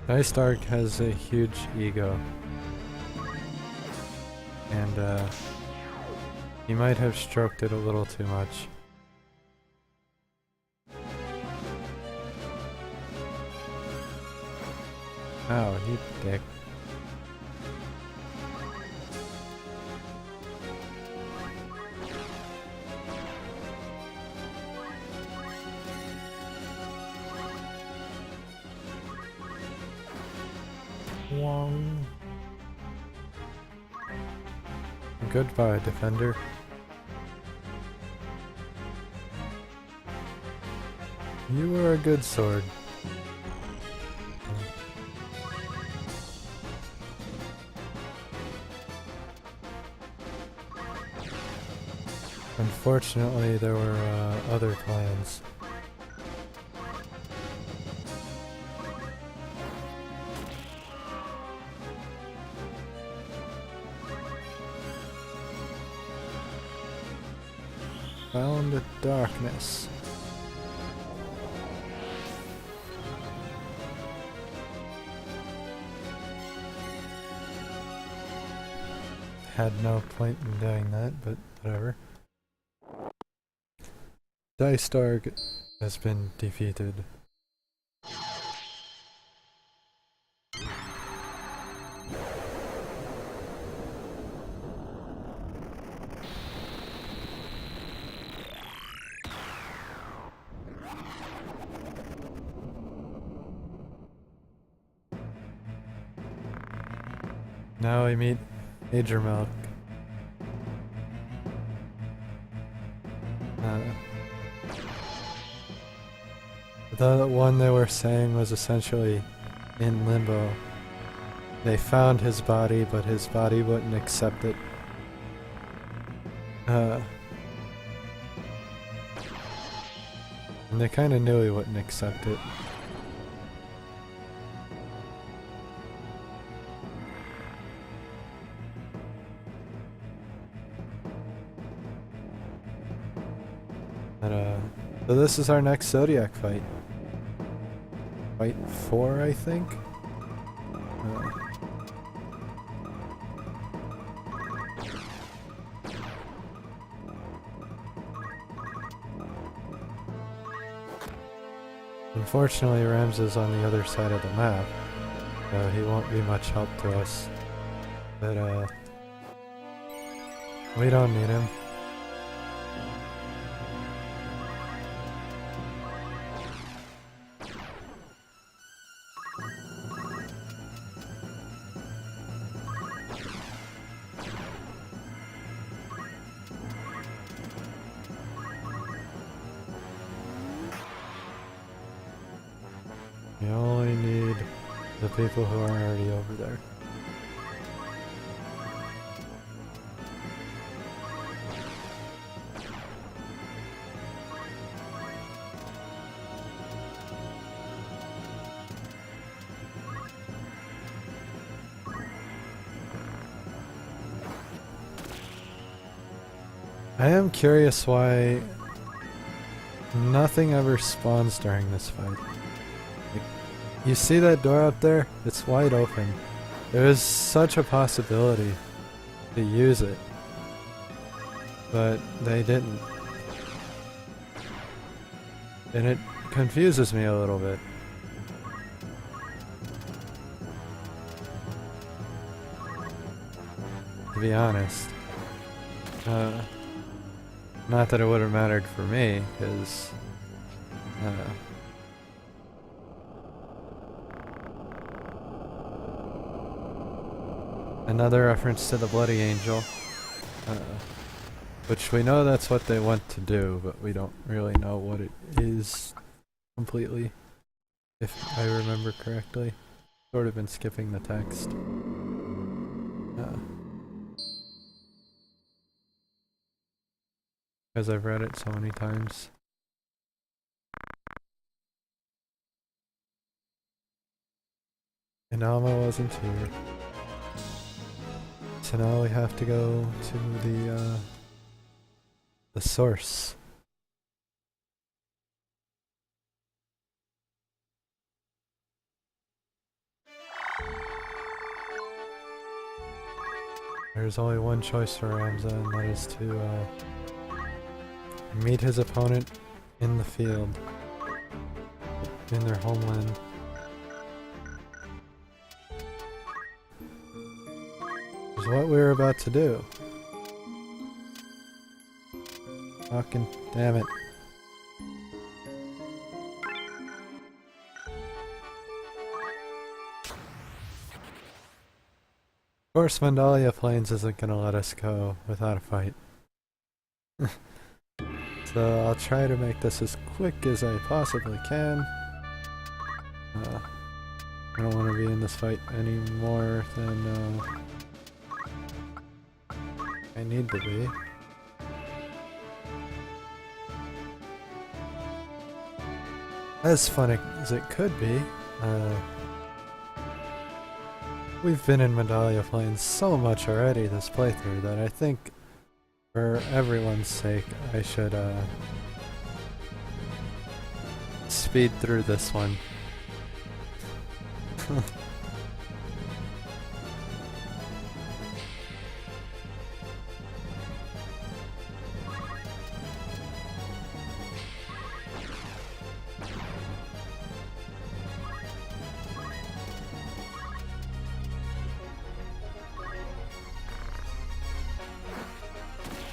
Dice Dark has a huge ego, and he might have stroked it a little too much. Oh, you dick. Wong. Goodbye, Defender. You were a good sword. Unfortunately, there were other clans. Found the darkness. Had no point in doing that, but whatever. Dice Dark has been defeated. Now we meet Major Milk. The one they were saying was essentially in limbo. They found his body, but his body wouldn't accept it. And they kind of knew he wouldn't accept it. So this is our next Zodiac fight. Fight 4, I think? Unfortunately, Rams is on the other side of the map, so he won't be much help to us. But, we don't need him. You only need the people who are already over there. I am curious why nothing ever spawns during this fight. You see that door up there? It's wide open. There is such a possibility to use it, but they didn't. And it confuses me a little bit. To be honest. Not that it would have mattered for me, because another reference to the Bloody Angel, which we know that's what they want to do, but we don't really know what it is completely, if I remember correctly. Sort of been skipping the text. Because I've read it so many times. And Alma wasn't here. So now we have to go to the source. There's only one choice for Ramza, and that is to meet his opponent in the field, in their homeland. Is what we were about to do. Fucking damn it. Of course, Vandalia Plains isn't gonna let us go without a fight. So I'll try to make this as quick as I possibly can. I don't want to be in this fight any more than I need to be. As fun as it could be, we've been in Vandalia Plains so much already this playthrough that I think for everyone's sake I should speed through this one.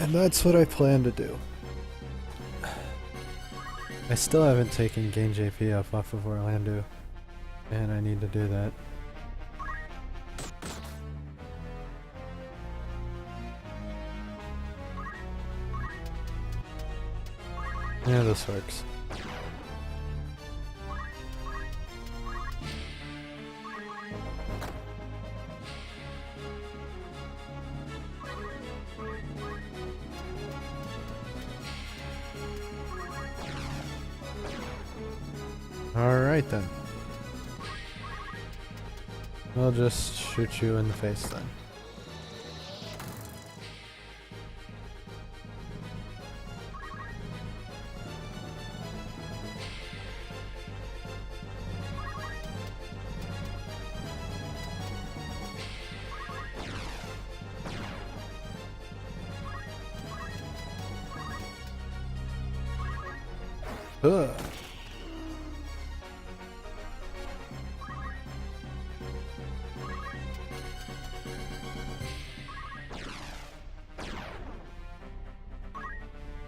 And that's what I plan to do. I still haven't taken Gain JP off of Orlando, and I need to do that. Yeah, this works. Alright then. I'll just shoot you in the face then. Ugh.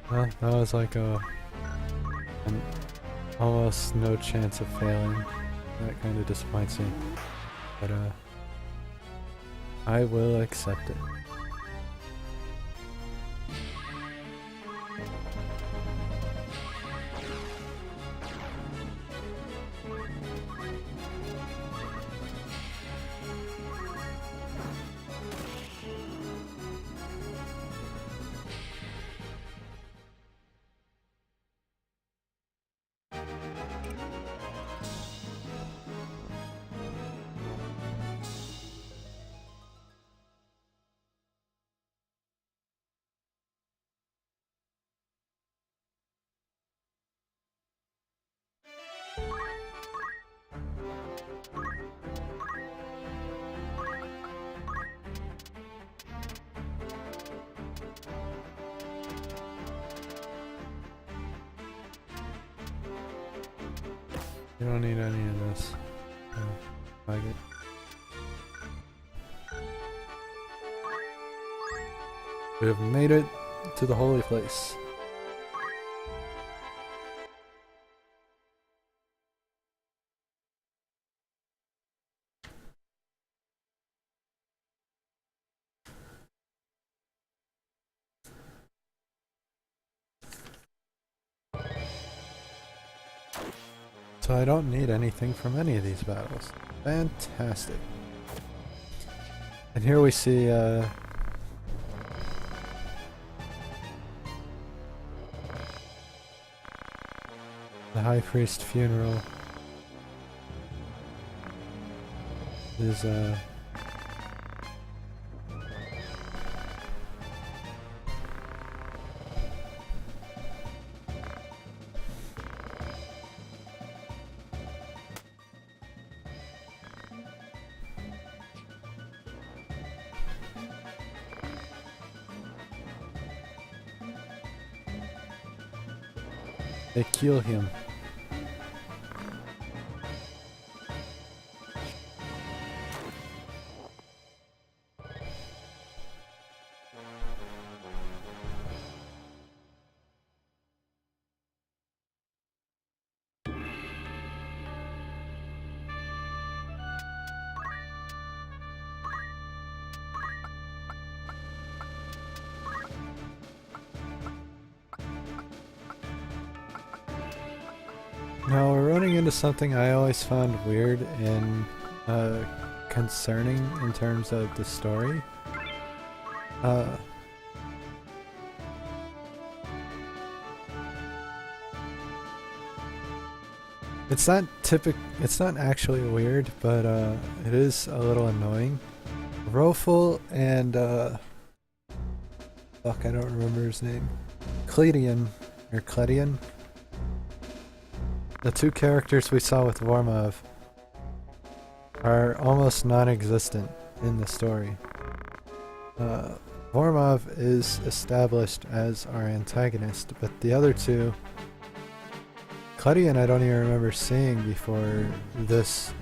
Well, that was like an almost no chance of failing. That kind of disappoints me. But I will accept it. You don't need any of this. Like it. We have made it to the holy place. So I don't need anything from any of these battles. Fantastic. And here we see the High Priest funeral is They kill him. Now we're running into something I always found weird and concerning in terms of the story. It's not actually weird, but it is a little annoying. Rofel and fuck, I don't remember his name. Cledian or Cledian. The two characters we saw with Vormov are almost non-existent in the story. Vormov is established as our antagonist, but the other two, Cledian I don't even remember seeing before this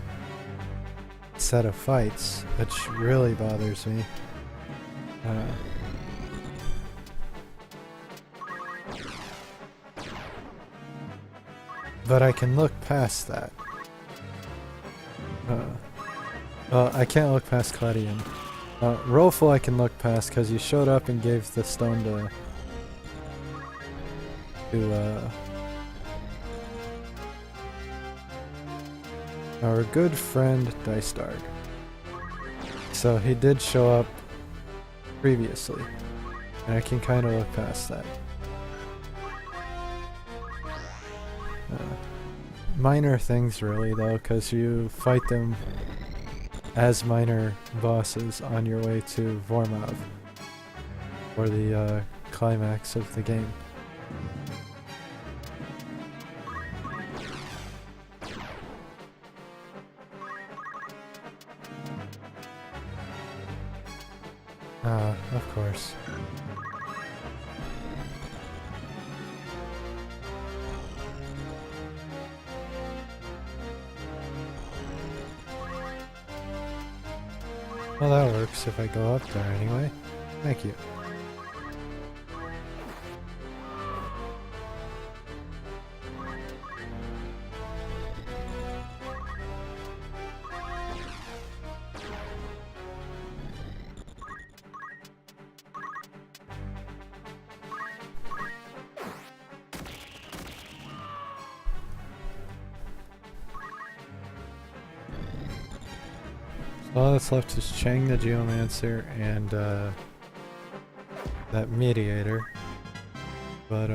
set of fights, which really bothers me. But I can look past that. Well, I can't look past Cledian. Rofel I can look past because he showed up and gave the stone to our good friend Dicedard. So he did show up previously, and I can kind of look past that. Minor things really though, because you fight them as minor bosses on your way to Vormov for the climax of the game. Of course. Well, that works if I go up there anyway. Thank you. All that's left is Chang the Geomancer and that Mediator, but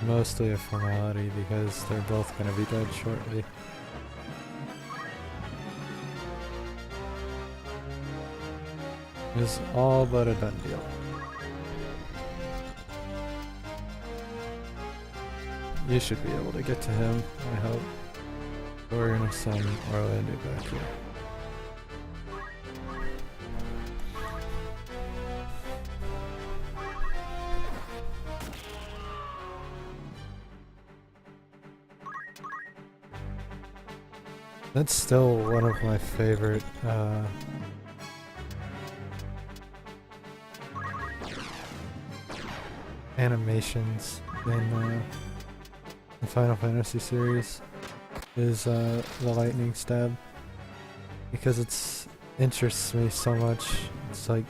mostly a formality because they're both gonna be dead shortly. It's all but a done deal. You should be able to get to him, I hope. We're gonna send Orlando back here. That's still one of my favorite animations in the Final Fantasy series. Is the lightning stab, because it interests me so much. It's like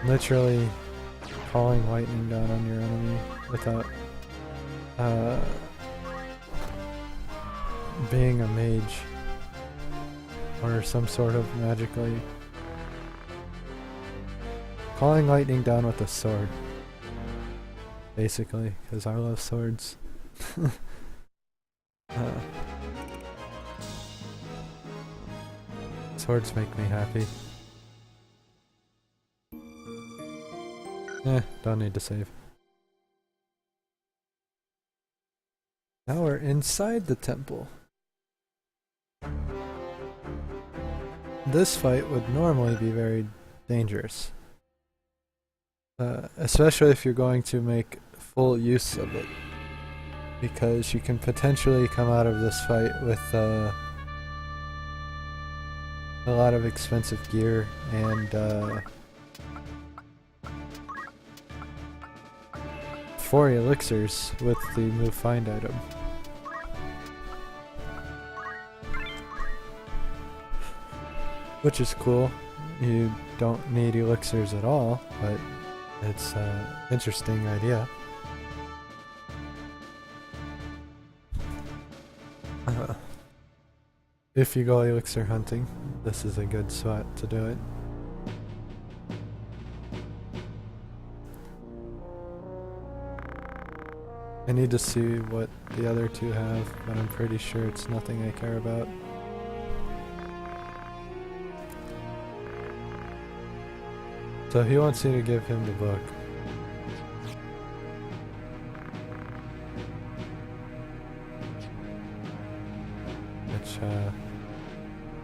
literally calling lightning down on your enemy without being a mage or some sort of magically calling lightning down with a sword, basically, because I love swords. Swords make me happy. Don't need to save. Now we're inside the temple. This fight would normally be very dangerous. Especially if you're going to make full use of it. Because you can potentially come out of this fight with a lot of expensive gear and 4 elixirs with the move find item. Which is cool. You don't need elixirs at all, but it's an interesting idea. If you go elixir hunting, this is a good spot to do it. I need to see what the other two have, but I'm pretty sure it's nothing I care about. So he wants you to give him the book. Which,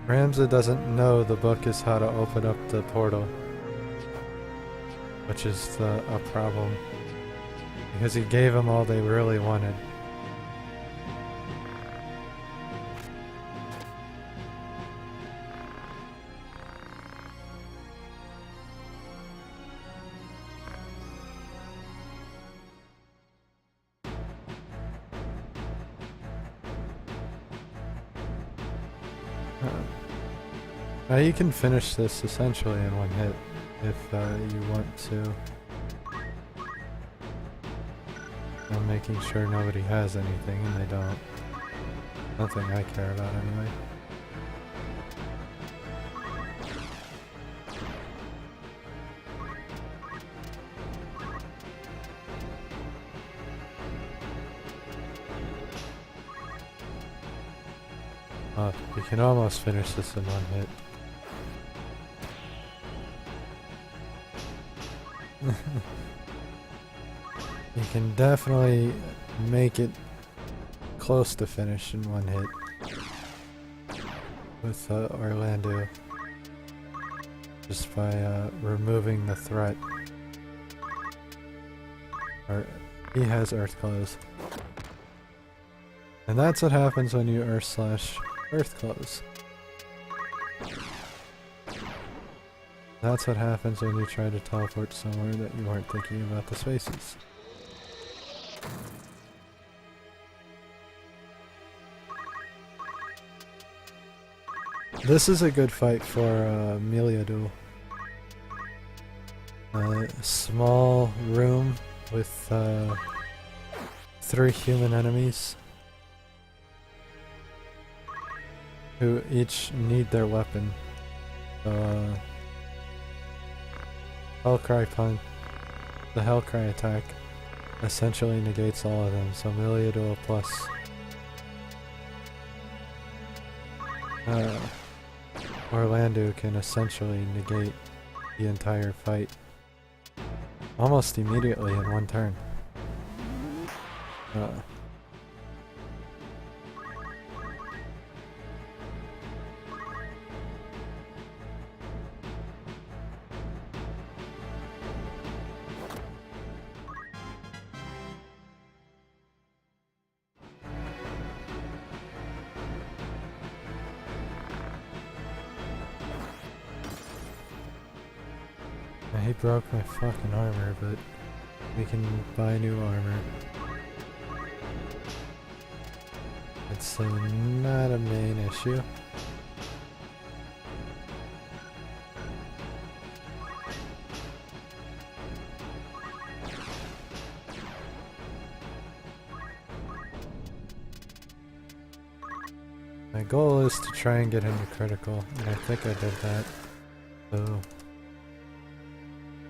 Ramza doesn't know the book is how to open up the portal. Which is a problem. Because he gave them all they really wanted. Now you can finish this essentially in one hit if you want to. I'm making sure nobody has anything, and they don't. Nothing I care about anyway. You can almost finish this in one hit. You can definitely make it close to finish in one hit with Orlando, just by removing the threat. Or he has Earth Clothes. And that's what happens when you Earth Clothes. That's what happens when you try to teleport somewhere that you weren't thinking about the spaces. This is a good fight for melee duel. Small room with 3 human enemies who each need their weapon. Hellcry punch, the Hellcry attack essentially negates all of them, so melee duel plus Orlando can essentially negate the entire fight almost immediately in one turn. He broke my fucking armor, but we can buy new armor. It's not a main issue. My goal is to try and get him to critical, and I think I did that. So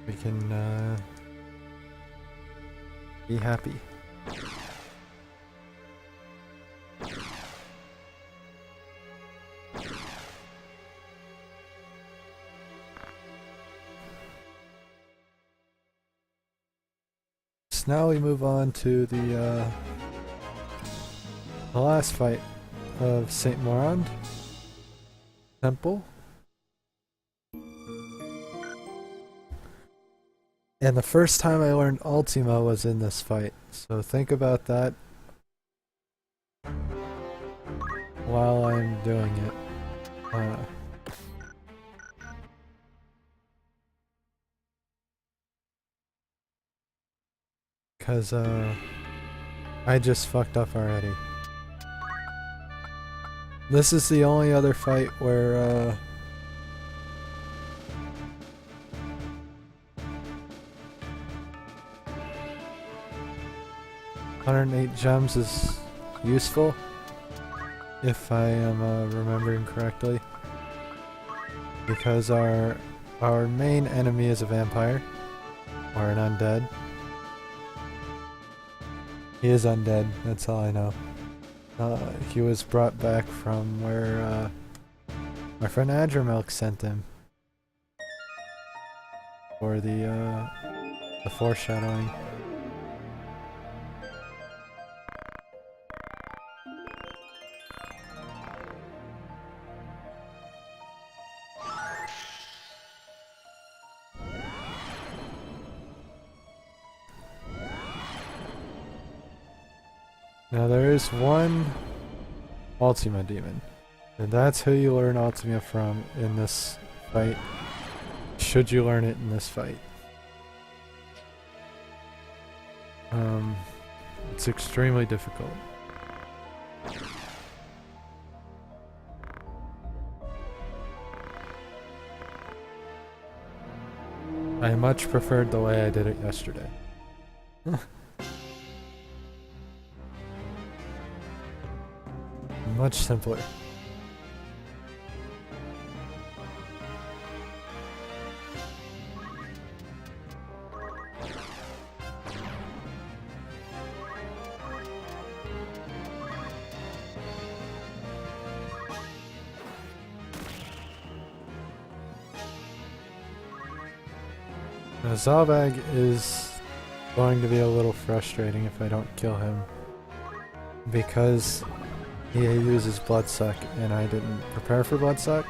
we can be happy. So now we move on to the last fight of Saint Morand Temple. And the first time I learned Ultima was in this fight. So think about that while I'm doing it. Cause I just fucked up already. This is the only other fight where 108 gems is useful, if I am remembering correctly, because our main enemy is a vampire, or an undead. He is undead, that's all I know. He was brought back from where my friend Adramilk sent him for the foreshadowing. Now there is one Ultima demon, and that's who you learn Ultima from in this fight, should you learn it in this fight. It's extremely difficult. I much preferred the way I did it yesterday. Much simpler. Now Zalbag is going to be a little frustrating if I don't kill him, because he uses Bloodsuck, and I didn't prepare for Bloodsuck.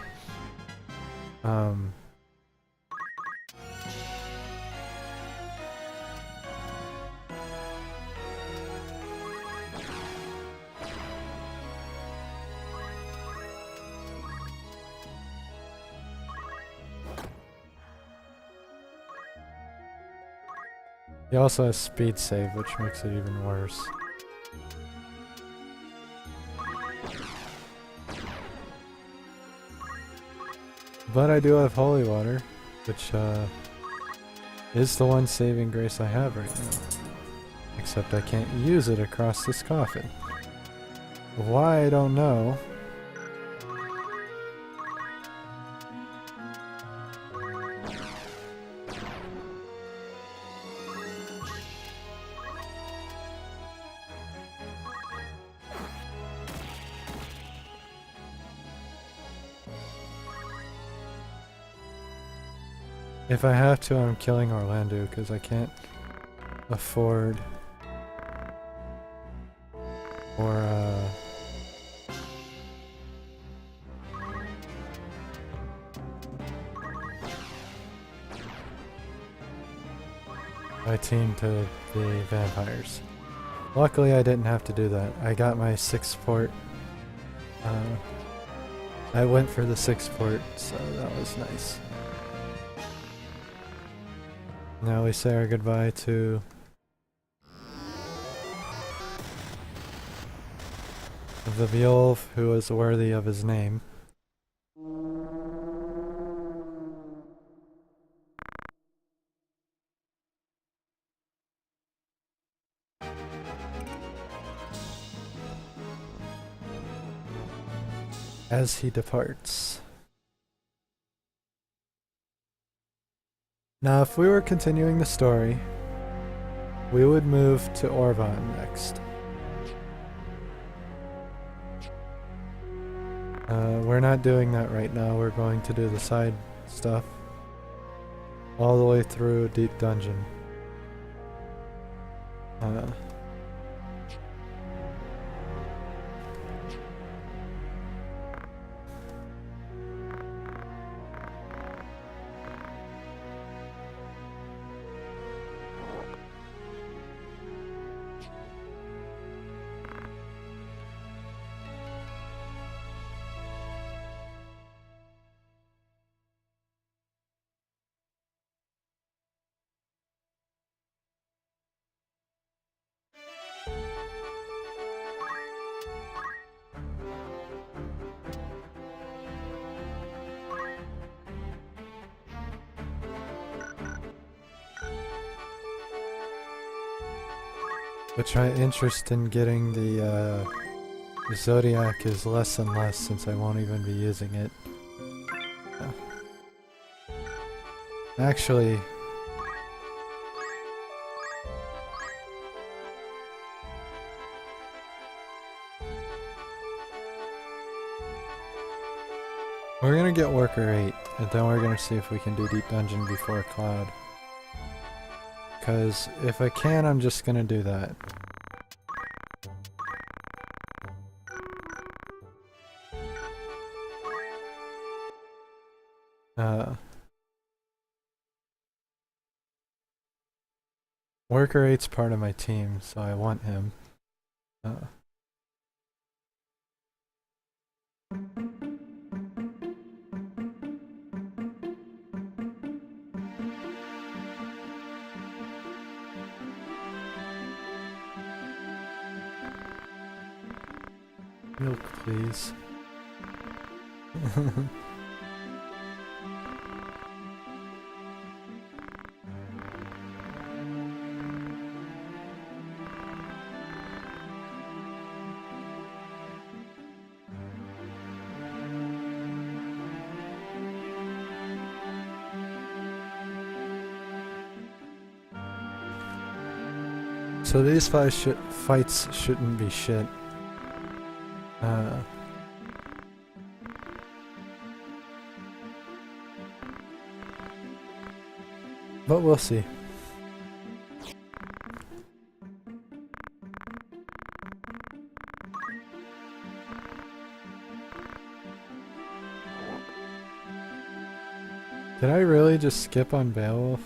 He also has speed save, which makes it even worse. But I do have Holy Water, which is the one saving grace I have right now. Except I can't use it across this coffin. Why, I don't know. If I have to, I'm killing Orlando, because I can't afford or my team to the vampires. Luckily I didn't have to do that. I got my 6th port. I went for the 6th port, so that was nice. Now we say our goodbye to the Bjolf, who is worthy of his name. As he departs. Now, if we were continuing the story, we would move to Orvan next. We're not doing that right now. We're going to do the side stuff all the way through Deep Dungeon. Which my interest in getting the Zodiac is less and less since I won't even be using it. Actually, we're gonna get Worker 8, and then we're gonna see if we can do Deep Dungeon before Cloud. Because if I can, I'm just gonna do that. Worker 8's part of my team, so I want him. Milk, please. So these fights shouldn't be shit. But we'll see. Did I really just skip on Beowulf?